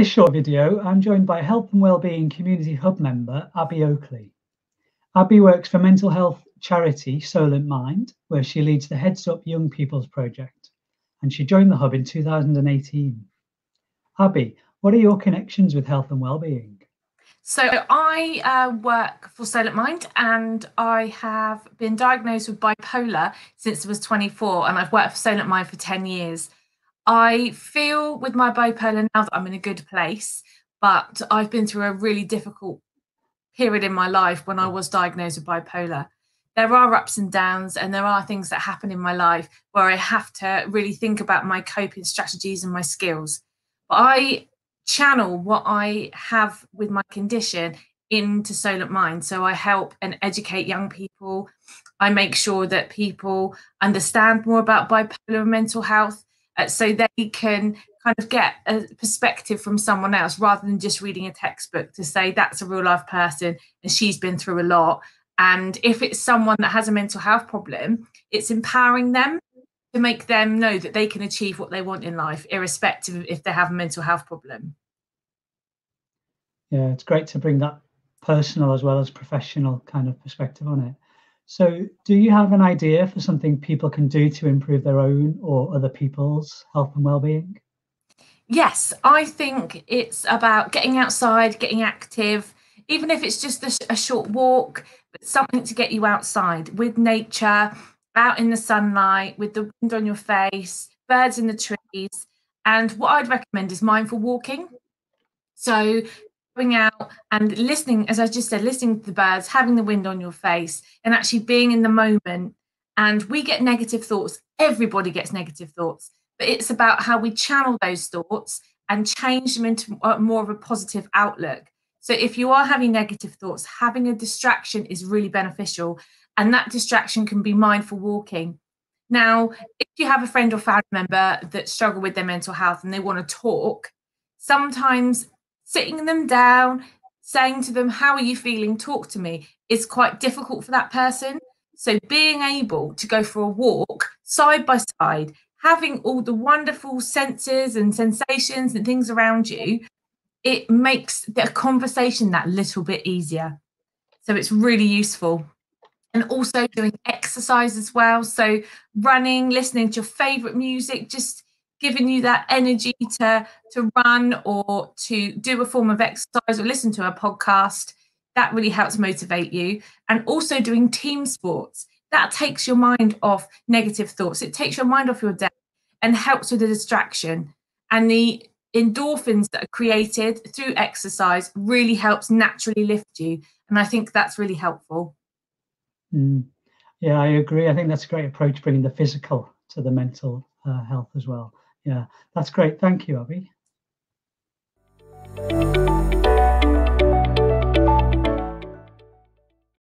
this short video, I'm joined by Health and Wellbeing Community Hub member, Abby Oakley. Abby works for mental health charity Solent Mind, where she leads the Heads Up Young People's Project, and she joined the Hub in 2018. Abby, what are your connections with health and wellbeing? So I work for Solent Mind, and I have been diagnosed with bipolar since I was 24, and I've worked for Solent Mind for 10 years. I feel with my bipolar now that I'm in a good place, but I've been through a really difficult period in my life when I was diagnosed with bipolar. There are ups and downs, and there are things that happen in my life where I have to really think about my coping strategies and my skills. But I channel what I have with my condition into Solent Mind. So I help and educate young people. I make sure that people understand more about bipolar and mental health, so they can kind of get a perspective from someone else rather than just reading a textbook to say that's a real life person and she's been through a lot. And if it's someone that has a mental health problem, it's empowering them to make them know that they can achieve what they want in life, irrespective of if they have a mental health problem. Yeah, it's great to bring that personal as well as professional kind of perspective on it. So do you have an idea for something people can do to improve their own or other people's health and well-being? Yes, I think it's about getting outside, getting active, even if it's just a short walk, but something to get you outside with nature, out in the sunlight, with the wind on your face, birds in the trees. And what I'd recommend is mindful walking. So going out and listening, as I just said, listening to the birds, having the wind on your face, and actually being in the moment. And we get negative thoughts. Everybody gets negative thoughts, but it's about how we channel those thoughts and change them into more of a positive outlook. So if you are having negative thoughts, having a distraction is really beneficial. And that distraction can be mindful walking. Now, if you have a friend or family member that struggle with their mental health and they want to talk, sometimes sitting them down, saying to them, how are you feeling? Talk to me, is quite difficult for that person. So being able to go for a walk side by side, having all the wonderful senses and sensations and things around you, it makes the conversation that little bit easier. So it's really useful. And also doing exercise as well. So running, listening to your favorite music, just giving you that energy to run or to do a form of exercise or listen to a podcast. That really helps motivate you. And also doing team sports. That takes your mind off negative thoughts. It takes your mind off your day and helps with the distraction. And the endorphins that are created through exercise really helps naturally lift you. And I think that's really helpful. Yeah, I agree. I think that's a great approach, bringing the physical to the mental health as well. Yeah, that's great. Thank you, Abby.